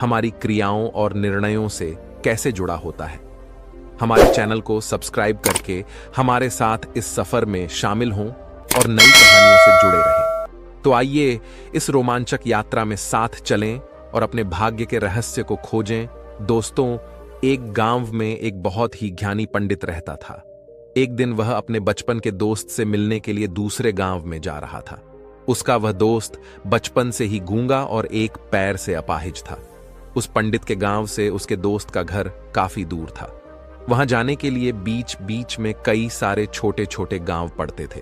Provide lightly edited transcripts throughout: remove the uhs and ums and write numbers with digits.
हमारी क्रियाओं और निर्णयों से कैसे जुड़ा होता है। हमारे चैनल को सब्सक्राइब करके हमारे साथ इस सफर में शामिल हों और नई कहानियों से जुड़े रहें। तो आइए इस रोमांचक यात्रा में साथ चलें और अपने भाग्य के रहस्य को खोजें। दोस्तों, एक गांव में एक बहुत ही ज्ञानी पंडित रहता था। एक दिन वह अपने बचपन के दोस्त से मिलने के लिए दूसरे गांव में जा रहा था। उसका वह दोस्त बचपन से ही गूंगा और एक पैर से अपाहिज था। उस पंडित के गांव से उसके दोस्त का घर काफी दूर था। वहां जाने के लिए बीच बीच में कई सारे छोटे छोटे गांव पड़ते थे।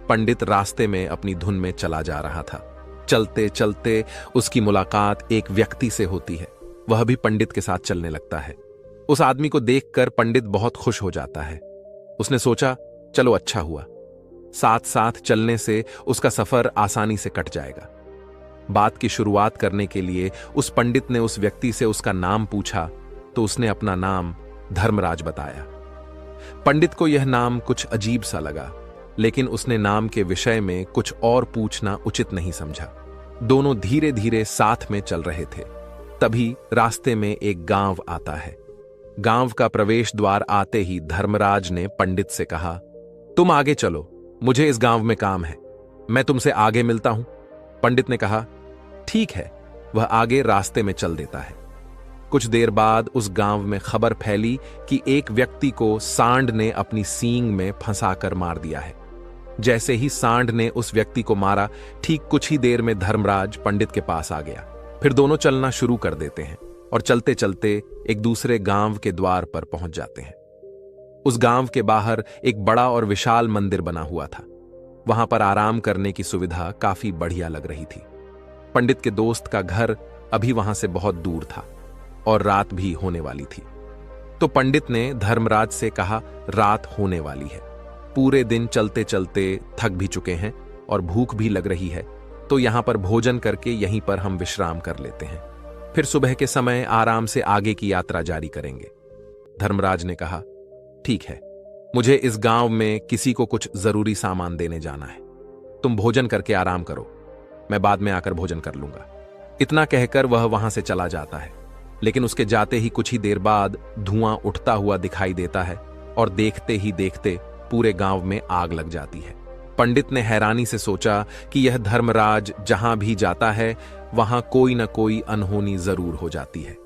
पंडित रास्ते में अपनी धुन में चला जा रहा था। चलते चलते उसकी मुलाकात एक व्यक्ति से होती है। वह भी पंडित के साथ चलने लगता है। उस आदमी को देखकर पंडित बहुत खुश हो जाता है। उसने सोचा, चलो अच्छा हुआ, साथ साथ चलने से उसका सफर आसानी से कट जाएगा। बात की शुरुआत करने के लिए उस पंडित ने उस व्यक्ति से उसका नाम पूछा तो उसने अपना नाम धर्मराज बताया। पंडित को यह नाम कुछ अजीब सा लगा, लेकिन उसने नाम के विषय में कुछ और पूछना उचित नहीं समझा। दोनों धीरे धीरे साथ में चल रहे थे। तभी रास्ते में एक गांव आता है। गांव का प्रवेश द्वार आते ही धर्मराज ने पंडित से कहा, तुम आगे चलो, मुझे इस गांव में काम है, मैं तुमसे आगे मिलता हूं। पंडित ने कहा, ठीक है। वह आगे रास्ते में चल देता है। कुछ देर बाद उस गांव में खबर फैली कि एक व्यक्ति को सांड ने अपनी सींग में फंसाकर मार दिया है। जैसे ही सांड ने उस व्यक्ति को मारा, ठीक कुछ ही देर में धर्मराज पंडित के पास आ गया। फिर दोनों चलना शुरू कर देते हैं और चलते चलते एक दूसरे गांव के द्वार पर पहुंच जाते हैं। उस गांव के बाहर एक बड़ा और विशाल मंदिर बना हुआ था। वहां पर आराम करने की सुविधा काफी बढ़िया लग रही थी। पंडित के दोस्त का घर अभी वहां से बहुत दूर था और रात भी होने वाली थी। तो पंडित ने धर्मराज से कहा, रात होने वाली है, पूरे दिन चलते चलते थक भी चुके हैं और भूख भी लग रही है, तो यहां पर भोजन करके यहीं पर हम विश्राम कर लेते हैं, फिर सुबह के समय आराम से आगे की यात्रा जारी करेंगे। धर्मराज ने कहा, ठीक है, मुझे इस गांव में किसी को कुछ जरूरी सामान देने जाना है, तुम भोजन करके आराम करो, मैं बाद में आकर भोजन कर लूंगा। इतना कहकर वह वहां से चला जाता है। लेकिन उसके जाते ही कुछ ही देर बाद धुआं उठता हुआ दिखाई देता है और देखते ही देखते पूरे गांव में आग लग जाती है। पंडित ने हैरानी से सोचा कि यह धर्मराज जहां भी जाता है वहां कोई न कोई अनहोनी जरूर हो जाती है,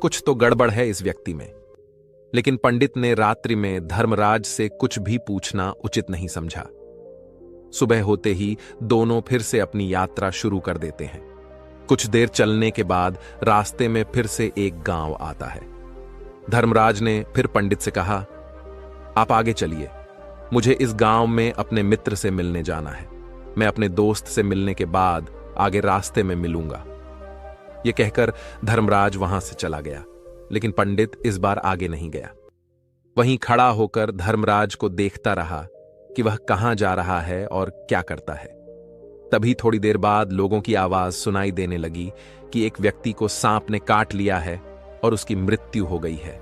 कुछ तो गड़बड़ है इस व्यक्ति में। लेकिन पंडित ने रात्रि में धर्मराज से कुछ भी पूछना उचित नहीं समझा। सुबह होते ही दोनों फिर से अपनी यात्रा शुरू कर देते हैं। कुछ देर चलने के बाद रास्ते में फिर से एक गांव आता है। धर्मराज ने फिर पंडित से कहा, आप आगे चलिए, मुझे इस गांव में अपने मित्र से मिलने जाना है, मैं अपने दोस्त से मिलने के बाद आगे रास्ते में मिलूंगा। यह कहकर धर्मराज वहां से चला गया, लेकिन पंडित इस बार आगे नहीं गया। वहीं खड़ा होकर धर्मराज को देखता रहा कि वह कहां जा रहा है और क्या करता है। तभी थोड़ी देर बाद लोगों की आवाज सुनाई देने लगी कि एक व्यक्ति को सांप ने काट लिया है और उसकी मृत्यु हो गई है।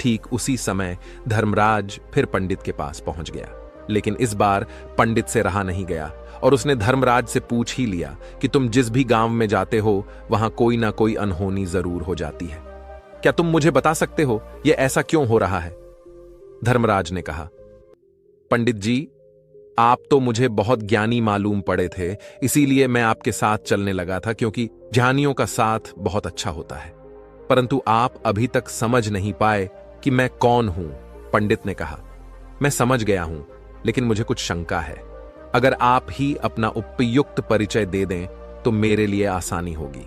ठीक उसी समय धर्मराज फिर पंडित के पास पहुंच गया, लेकिन इस बार पंडित से रहा नहीं गया और उसने धर्मराज से पूछ ही लिया कि तुम जिस भी गांव में जाते हो वहां कोई ना कोई अनहोनी जरूर हो जाती है, क्या तुम मुझे बता सकते हो यह ऐसा क्यों हो रहा है? धर्मराज ने कहा, पंडित जी, आप तो मुझे बहुत ज्ञानी मालूम पड़े थे, इसीलिए मैं आपके साथ चलने लगा था, क्योंकि ज्ञानियों का साथ बहुत अच्छा होता है, परंतु आप अभी तक समझ नहीं पाए कि मैं कौन हूं। पंडित ने कहा, मैं समझ गया हूं, लेकिन मुझे कुछ शंका है। अगर आप ही अपना उपयुक्त परिचय दे दें तो मेरे लिए आसानी होगी।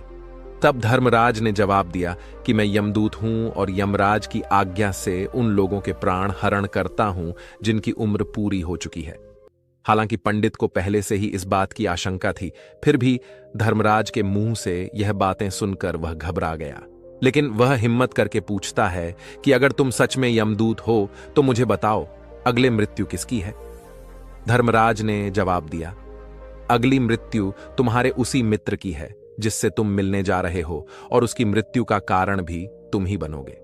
तब धर्मराज ने जवाब दिया कि मैं यमदूत हूं और यमराज की आज्ञा से उन लोगों के प्राण हरण करता हूं जिनकी उम्र पूरी हो चुकी है। हालांकि पंडित को पहले से ही इस बात की आशंका थी, फिर भी धर्मराज के मुंह से यह बातें सुनकर वह घबरा गया। लेकिन वह हिम्मत करके पूछता है कि अगर तुम सच में यमदूत हो तो मुझे बताओ, अगले मृत्यु किसकी है? धर्मराज ने जवाब दिया, अगली मृत्यु तुम्हारे उसी मित्र की है जिससे तुम मिलने जा रहे हो, और उसकी मृत्यु का कारण भी तुम ही बनोगे।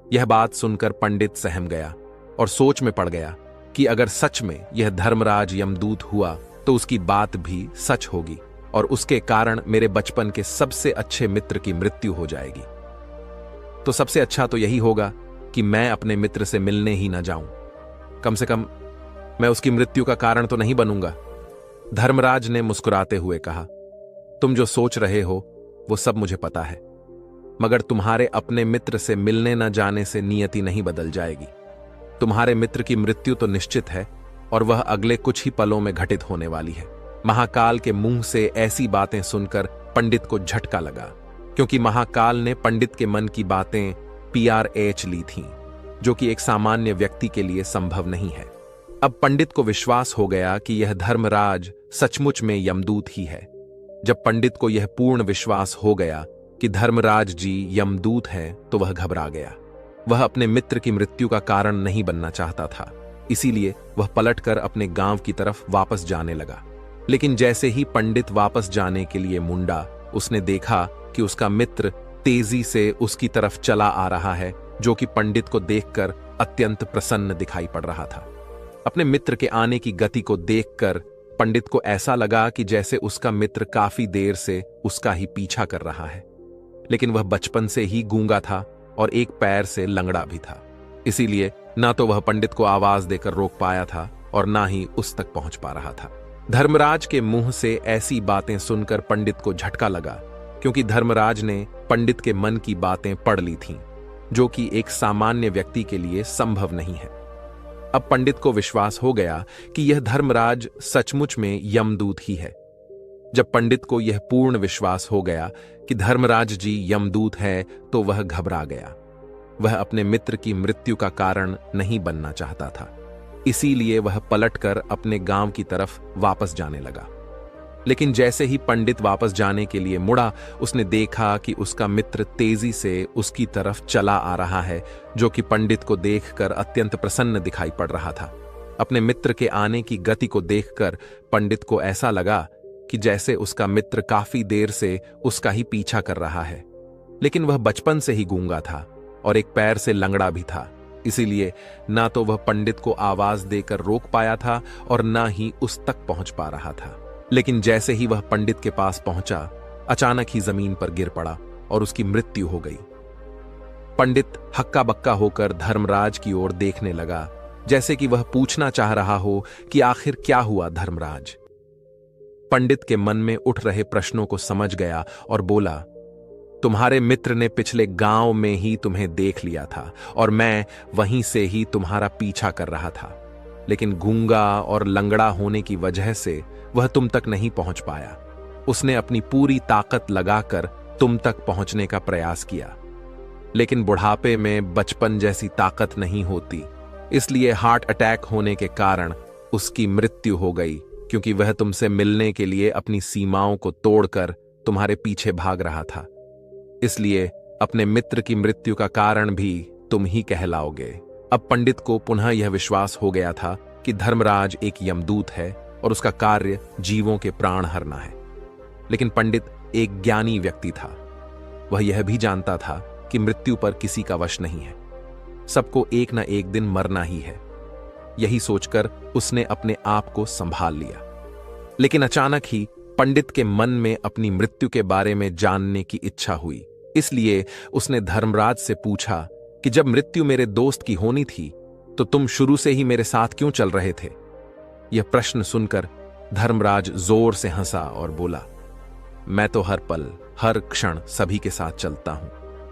यह बात सुनकर पंडित सहम गया और सोच में पड़ गया कि अगर सच में यह धर्मराज यमदूत हुआ तो उसकी बात भी सच होगी। और उसके कारण मेरे बचपन के सबसे अच्छे मित्र की मृत्यु हो जाएगी। तो सबसे अच्छा तो यही होगा कि मैं अपने मित्र से मिलने ही ना जाऊं। कम से कम मैं उसकी मृत्यु का कारण तो नहीं बनूंगा। धर्मराज ने मुस्कुराते हुए कहा, तुम जो सोच रहे हो वो सब मुझे पता है, मगर तुम्हारे अपने मित्र से मिलने न जाने से नियति नहीं बदल जाएगी। तुम्हारे मित्र की मृत्यु तो निश्चित है और वह अगले कुछ ही पलों में घटित होने वाली है। महाकाल के मुंह से ऐसी बातें सुनकर पंडित को झटका लगा, क्योंकि महाकाल ने पंडित के मन की बातें PRH ली थीं, जो कि एक सामान्य व्यक्ति के लिए संभव नहीं है। अब पंडित को विश्वास हो गया कि यह धर्मराज सचमुच में यमदूत ही है। जब पंडित को यह पूर्ण विश्वास हो गया कि धर्मराज जी यमदूत हैं, तो वह घबरा गया। वह अपने मित्र की मृत्यु का कारण नहीं बनना चाहता था, इसीलिए वह पलटकर अपने गांव की तरफ वापस जाने लगा। लेकिन जैसे ही पंडित वापस जाने के लिए मुंडा, उसने देखा कि उसका मित्र तेजी से उसकी तरफ चला आ रहा है, जो कि पंडित को देखकर अत्यंत प्रसन्न दिखाई पड़ रहा था। अपने मित्र के आने की गति को देखकर पंडित को ऐसा लगा कि जैसे उसका मित्र काफी देर से उसका ही पीछा कर रहा है। लेकिन वह बचपन से ही गूंगा था और एक पैर से लंगड़ा भी था, इसीलिए ना तो वह पंडित को आवाज देकर रोक पाया था और ना ही उस तक पहुंच पा रहा था। धर्मराज के मुंह से ऐसी बातें सुनकर पंडित को झटका लगा, क्योंकि धर्मराज ने पंडित के मन की बातें पढ़ ली थीं, जो कि एक सामान्य व्यक्ति के लिए संभव नहीं है। अब पंडित को विश्वास हो गया कि यह धर्मराज सचमुच में यमदूत ही है। जब पंडित को यह पूर्ण विश्वास हो गया कि धर्मराज जी यमदूत है, तो वह घबरा गया। वह अपने मित्र की मृत्यु का कारण नहीं बनना चाहता था, इसीलिए वह पलटकर अपने गांव की तरफ वापस जाने लगा। लेकिन जैसे ही पंडित वापस जाने के लिए मुड़ा, उसने देखा कि उसका मित्र तेजी से उसकी तरफ चला आ रहा है, जो कि पंडित को देखकर अत्यंत प्रसन्न दिखाई पड़ रहा था। अपने मित्र के आने की गति को देखकर पंडित को ऐसा लगा कि जैसे उसका मित्र काफी देर से उसका ही पीछा कर रहा है। लेकिन वह बचपन से ही गूंगा था और एक पैर से लंगड़ा भी था, इसीलिए ना तो वह पंडित को आवाज देकर रोक पाया था और ना ही उस तक पहुंच पा रहा था। लेकिन जैसे ही वह पंडित के पास पहुंचा, अचानक ही जमीन पर गिर पड़ा और उसकी मृत्यु हो गई। पंडित हक्का बक्का होकर धर्मराज की ओर देखने लगा, जैसे कि वह पूछना चाह रहा हो कि आखिर क्या हुआ धर्मराज। पंडित के मन में उठ रहे प्रश्नों को समझ गया और बोला, तुम्हारे मित्र ने पिछले गांव में ही तुम्हें देख लिया था और मैं वहीं से ही तुम्हारा पीछा कर रहा था, लेकिन गूंगा और लंगड़ा होने की वजह से वह तुम तक नहीं पहुंच पाया। उसने अपनी पूरी ताकत लगाकर तुम तक पहुंचने का प्रयास किया, लेकिन बुढ़ापे में बचपन जैसी ताकत नहीं होती, इसलिए हार्ट अटैक होने के कारण उसकी मृत्यु हो गई, क्योंकि वह तुमसे मिलने के लिए अपनी सीमाओं को तोड़कर तुम्हारे पीछे भाग रहा था। इसलिए अपने मित्र की मृत्यु का कारण भी तुम ही कहलाओगे। अब पंडित को पुनः यह विश्वास हो गया था कि धर्मराज एक यमदूत है और उसका कार्य जीवों के प्राण हरना है। लेकिन पंडित एक ज्ञानी व्यक्ति था। वह यह भी जानता था कि मृत्यु पर किसी का वश नहीं है, सबको एक न एक दिन मरना ही है। यही सोचकर उसने अपने आप को संभाल लिया। लेकिन अचानक ही पंडित के मन में अपनी मृत्यु के बारे में जानने की इच्छा हुई, इसलिए उसने धर्मराज से पूछा कि जब मृत्यु मेरे दोस्त की होनी थी, तो तुम शुरू से ही मेरे साथ क्यों चल रहे थे? यह प्रश्न सुनकर धर्मराज जोर से हंसा और बोला, मैं तो हर पल हर क्षण सभी के साथ चलता हूं,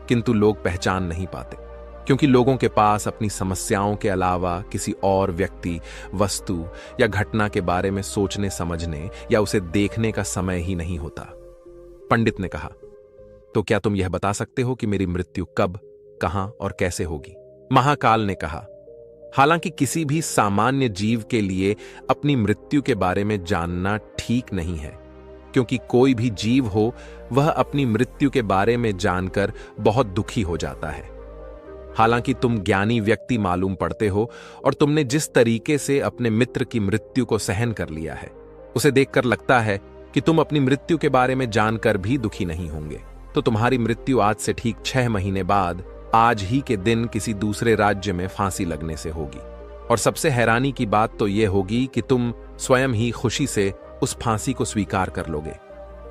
किंतु लोग पहचान नहीं पाते, क्योंकि लोगों के पास अपनी समस्याओं के अलावा किसी और व्यक्ति, वस्तु या घटना के बारे में सोचने समझने या उसे देखने का समय ही नहीं होता। पंडित ने कहा, तो क्या तुम यह बता सकते हो कि मेरी मृत्यु कब, कहां और कैसे होगी? महाकाल ने कहा, हालांकि किसी भी सामान्य जीव के लिए अपनी मृत्यु के बारे में जानना ठीक नहीं है, क्योंकि कोई भी जीव हो वह अपनी मृत्यु के बारे में जानकर बहुत दुखी हो जाता है। हालांकि तुम ज्ञानी व्यक्ति मालूम पड़ते हो और तुमने जिस तरीके से अपने मित्र की मृत्यु को सहन कर लिया है, उसे देखकर लगता है कि तुम अपनी मृत्यु के बारे में जानकर भी दुखी नहीं होंगे। तो तुम्हारी मृत्यु आज से ठीक 6 महीने बाद आज ही के दिन किसी दूसरे राज्य में फांसी लगने से होगी। और सबसे हैरानी की बात तो यह होगी कि तुम स्वयं ही खुशी से उस फांसी को स्वीकार कर लोगे।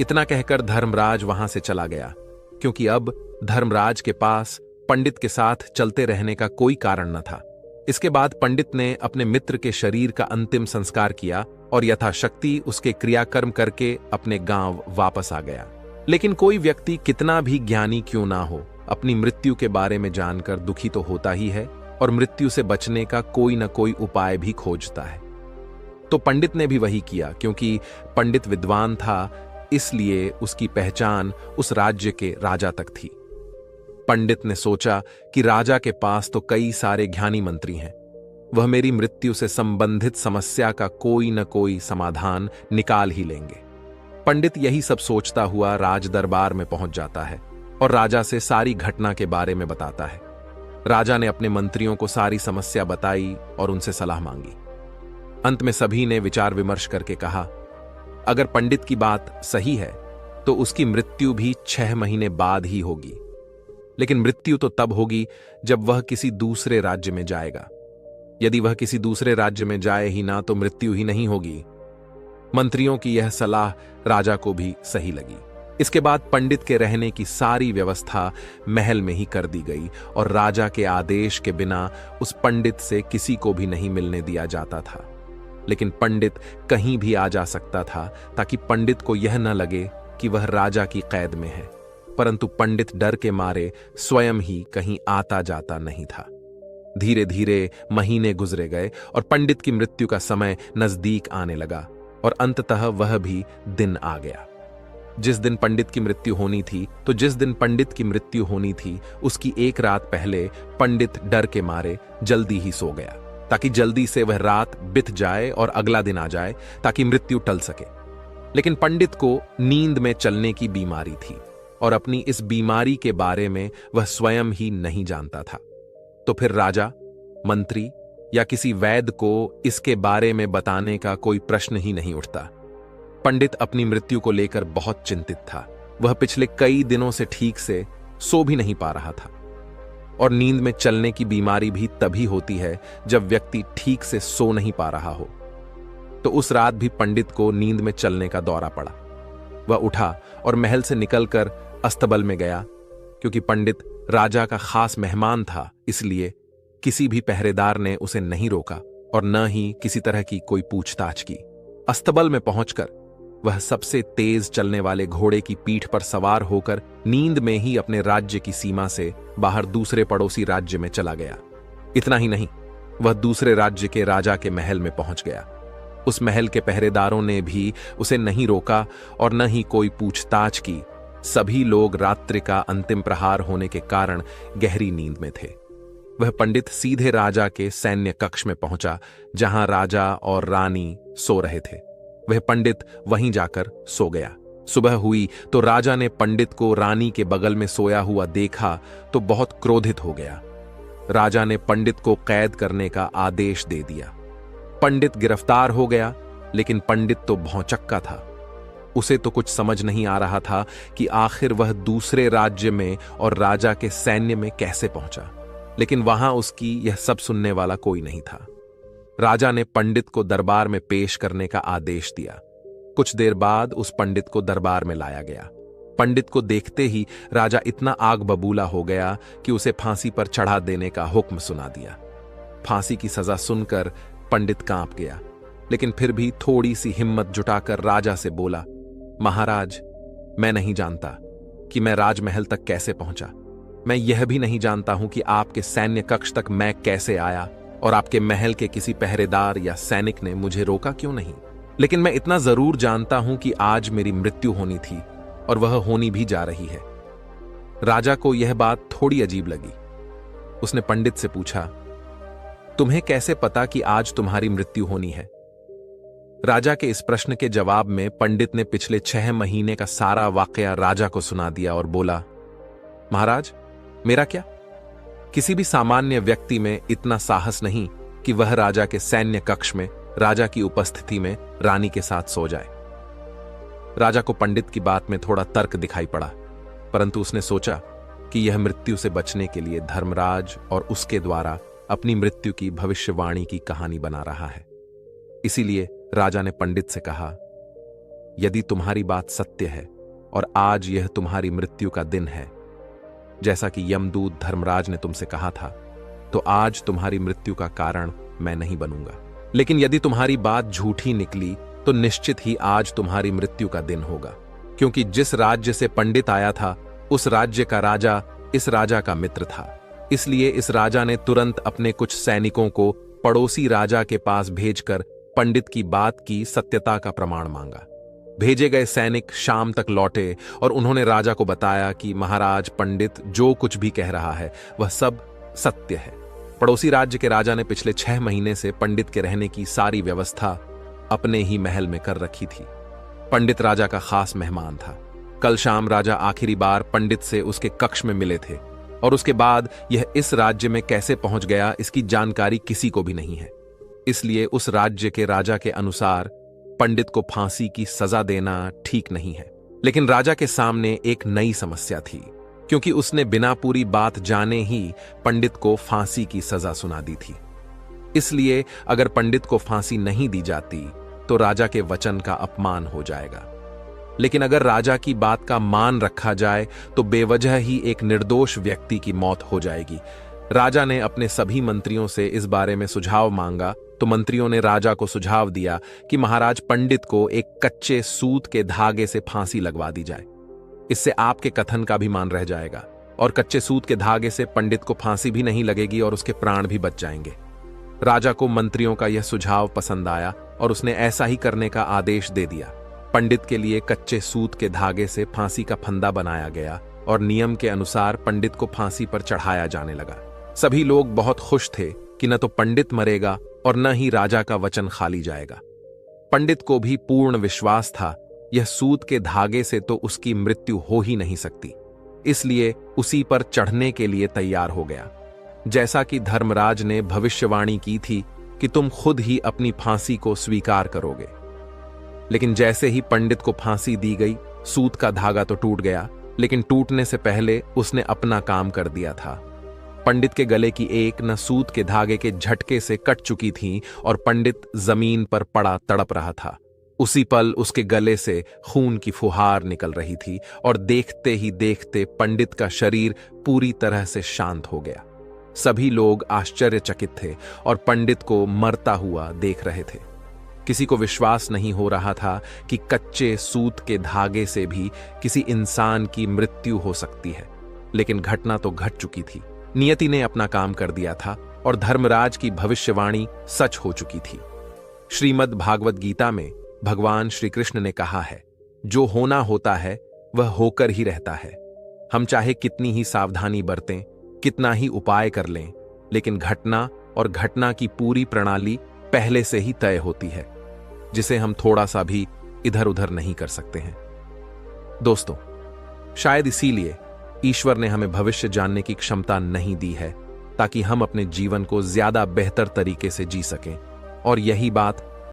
इतना कहकर धर्मराज वहां से चला गया, क्योंकि अब धर्मराज के पास पंडित के साथ चलते रहने का कोई कारण न था। इसके बाद पंडित ने अपने मित्र के शरीर का अंतिम संस्कार किया और यथाशक्ति उसके क्रियाकर्म करके अपने गांव वापस आ गया। लेकिन कोई व्यक्ति कितना भी ज्ञानी क्यों ना हो, अपनी मृत्यु के बारे में जानकर दुखी तो होता ही है और मृत्यु से बचने का कोई न कोई उपाय भी खोजता है। तो पंडित ने भी वही किया, क्योंकि पंडित विद्वान था, इसलिए उसकी पहचान उस राज्य के राजा तक थी। पंडित ने सोचा कि राजा के पास तो कई सारे ज्ञानी मंत्री हैं, वह मेरी मृत्यु से संबंधित समस्या का कोई न कोई समाधान निकाल ही लेंगे। पंडित यही सब सोचता हुआ राज दरबार में पहुंच जाता है और राजा से सारी घटना के बारे में बताता है। राजा ने अपने मंत्रियों को सारी समस्या बताई और उनसे सलाह मांगी। अंत में सभी ने विचार विमर्श करके कहा, अगर पंडित की बात सही है तो उसकी मृत्यु भी 6 महीने बाद ही होगी, लेकिन मृत्यु तो तब होगी जब वह किसी दूसरे राज्य में जाएगा। यदि वह किसी दूसरे राज्य में जाए ही ना तो मृत्यु ही नहीं होगी। मंत्रियों की यह सलाह राजा को भी सही लगी। इसके बाद पंडित के रहने की सारी व्यवस्था महल में ही कर दी गई और राजा के आदेश के बिना उस पंडित से किसी को भी नहीं मिलने दिया जाता था। लेकिन पंडित कहीं भी आ जा सकता था, ताकि पंडित को यह न लगे कि वह राजा की कैद में है। परंतु पंडित डर के मारे स्वयं ही कहीं आता जाता नहीं था। धीरे धीरे महीने गुजरे गए और पंडित की मृत्यु का समय नजदीक आने लगा और अंततः वह भी दिन आ गया। जिस दिन पंडित की मृत्यु होनी थी उसकी एक रात पहले पंडित डर के मारे जल्दी ही सो गया, ताकि जल्दी से वह रात बीत जाए और अगला दिन आ जाए, ताकि मृत्यु टल सके। लेकिन पंडित को नींद में चलने की बीमारी थी और अपनी इस बीमारी के बारे में वह स्वयं ही नहीं जानता था। तो फिर राजा, मंत्री या किसी वैद्य को इसके बारे में बताने का कोई प्रश्न ही नहीं उठता। पंडित अपनी मृत्यु को लेकर बहुत चिंतित था। वह पिछले कई दिनों से ठीक से सो भी नहीं पा रहा था, और नींद में चलने की बीमारी भी तभी होती है जब व्यक्ति ठीक से सो नहीं पा रहा हो। तो उस रात भी पंडित को नींद में चलने का दौरा पड़ा। वह उठा और महल से निकलकर अस्तबल में गया। क्योंकि पंडित राजा का खास मेहमान था, इसलिए किसी भी पहरेदार ने उसे नहीं रोका और न ही किसी तरह की कोई पूछताछ की। अस्तबल में पहुंचकर वह सबसे तेज चलने वाले घोड़े की पीठ पर सवार होकर नींद में ही अपने राज्य की सीमा से बाहर दूसरे पड़ोसी राज्य में चला गया। इतना ही नहीं, वह दूसरे राज्य के राजा के महल में पहुंच गया। उस महल के पहरेदारों ने भी उसे नहीं रोका और न ही कोई पूछताछ की। सभी लोग रात्रि का अंतिम प्रहार होने के कारण गहरी नींद में थे। वह पंडित सीधे राजा के सैन्य कक्ष में पहुंचा, जहां राजा और रानी सो रहे थे। वह पंडित वहीं जाकर सो गया। सुबह हुई तो राजा ने पंडित को रानी के बगल में सोया हुआ देखा तो बहुत क्रोधित हो गया। राजा ने पंडित को कैद करने का आदेश दे दिया। पंडित गिरफ्तार हो गया, लेकिन पंडित तो भौंचक्का था। उसे तो कुछ समझ नहीं आ रहा था कि आखिर वह दूसरे राज्य में और राजा के सैन्य में कैसे पहुंचा। लेकिन वहां उसकी यह सब सुनने वाला कोई नहीं था। राजा ने पंडित को दरबार में पेश करने का आदेश दिया। कुछ देर बाद उस पंडित को दरबार में लाया गया। पंडित को देखते ही राजा इतना आग बबूला हो गया कि उसे फांसी पर चढ़ा देने का हुक्म सुना दिया। फांसी की सजा सुनकर पंडित कांप गया, लेकिन फिर भी थोड़ी सी हिम्मत जुटाकर राजा से बोला, महाराज, मैं नहीं जानता कि मैं राजमहल तक कैसे पहुंचा। मैं यह भी नहीं जानता हूं कि आपके सैन्य कक्ष तक मैं कैसे आया और आपके महल के किसी पहरेदार या सैनिक ने मुझे रोका क्यों नहीं। लेकिन मैं इतना जरूर जानता हूं कि आज मेरी मृत्यु होनी थी और वह होनी भी जा रही है। राजा को यह बात थोड़ी अजीब लगी। उसने पंडित से पूछा, तुम्हें कैसे पता कि आज तुम्हारी मृत्यु होनी है? राजा के इस प्रश्न के जवाब में पंडित ने पिछले 6 महीने का सारा वाकया राजा को सुना दिया और बोला, महाराज, मेरा क्या? किसी भी सामान्य व्यक्ति में इतना साहस नहीं कि वह राजा के सैन्य कक्ष में राजा की उपस्थिति में रानी के साथ सो जाए। राजा को पंडित की बात में थोड़ा तर्क दिखाई पड़ा, परंतु उसने सोचा कि यह मृत्यु से बचने के लिए धर्मराज और उसके द्वारा अपनी मृत्यु की भविष्यवाणी की कहानी बना रहा है। इसीलिए राजा ने पंडित से कहा, यदि तुम्हारी बात सत्य है और आज यह तुम्हारी मृत्यु का दिन है, जैसा कि यमदूत धर्मराज ने तुमसे कहा था, तो आज तुम्हारी मृत्यु का कारण मैं नहीं बनूंगा। लेकिन यदि तुम्हारी बात झूठी निकली तो निश्चित ही आज तुम्हारी मृत्यु का दिन होगा, क्योंकि जिस राज्य से पंडित आया था उस राज्य का राजा इस राजा का मित्र था। इसलिए इस राजा ने तुरंत अपने कुछ सैनिकों को पड़ोसी राजा के पास भेजकर पंडित की बात की सत्यता का प्रमाण मांगा। भेजे गए सैनिक शाम तक लौटे और उन्होंने राजा को बताया कि महाराज, पंडित जो कुछ भी कह रहा है वह सब सत्य है। पड़ोसी राज्य के राजा ने पिछले 6 महीने से पंडित के रहने की सारी व्यवस्था अपने ही महल में कर रखी थी। पंडित राजा का खास मेहमान था। कल शाम राजा आखिरी बार पंडित से उसके कक्ष में मिले थे और उसके बाद यह इस राज्य में कैसे पहुंच गया इसकी जानकारी किसी को भी नहीं है। इसलिए उस राज्य के राजा के अनुसार पंडित को फांसी की सजा देना ठीक नहीं है। लेकिन राजा के सामने एक नई समस्या थी, क्योंकि उसने बिना पूरी बात जाने ही पंडित को फांसी की सजा सुना दी थी। इसलिए अगर पंडित को फांसी नहीं दी जाती तो राजा के वचन का अपमान हो जाएगा। लेकिन अगर राजा की बात का मान रखा जाए तो बेवजह ही एक निर्दोष व्यक्ति की मौत हो जाएगी। राजा ने अपने सभी मंत्रियों से इस बारे में सुझाव मांगा तो मंत्रियों ने राजा को सुझाव दिया कि महाराज, पंडित को एक कच्चे सूत के धागे से फांसी लगवा दी जाए। इससे आपके कथन का भी मान रह जाएगा और कच्चे सूत के धागे से पंडित को फांसी भी नहीं लगेगी और उसके प्राण भी बच जाएंगे। राजा को मंत्रियों का यह सुझाव पसंद आया और उसने ऐसा ही करने का आदेश दे दिया। पंडित के लिए कच्चे सूत के धागे से फांसी का फंदा बनाया गया और नियम के अनुसार पंडित को फांसी पर चढ़ाया जाने लगा। सभी लोग बहुत खुश थे कि न तो पंडित मरेगा और न ही राजा का वचन खाली जाएगा। पंडित को भी पूर्ण विश्वास था यह सूत के धागे से तो उसकी मृत्यु हो ही नहीं सकती, इसलिए उसी पर चढ़ने के लिए तैयार हो गया। जैसा कि धर्मराज ने भविष्यवाणी की थी कि तुम खुद ही अपनी फांसी को स्वीकार करोगे। लेकिन जैसे ही पंडित को फांसी दी गई, सूत का धागा तो टूट गया, लेकिन टूटने से पहले उसने अपना काम कर दिया था। पंडित के गले की एक नस सूत के धागे के झटके से कट चुकी थी और पंडित जमीन पर पड़ा तड़प रहा था। उसी पल उसके गले से खून की फुहार निकल रही थी और देखते ही देखते पंडित का शरीर पूरी तरह से शांत हो गया। सभी लोग आश्चर्यचकित थे और पंडित को मरता हुआ देख रहे थे। किसी को विश्वास नहीं हो रहा था कि कच्चे सूत के धागे से भी किसी इंसान की मृत्यु हो सकती है। लेकिन घटना तो घट चुकी थी। नियति ने अपना काम कर दिया था और धर्मराज की भविष्यवाणी सच हो चुकी थी। श्रीमद् भागवत गीता में भगवान श्री कृष्ण ने कहा है, जो होना होता है वह होकर ही रहता है। हम चाहे कितनी ही सावधानी बरतें, कितना ही उपाय कर लें, लेकिन घटना और घटना की पूरी प्रणाली पहले से ही तय होती है, जिसे हम थोड़ा सा भी इधर उधर नहीं कर सकते हैं। दोस्तों, शायद इसीलिए ईश्वर ने हमें भविष्य जानने की क्षमता नहीं दी है, ताकि हम अपने जीवन को ज्यादा बेहतर तरीके से जी सकें। और यही बात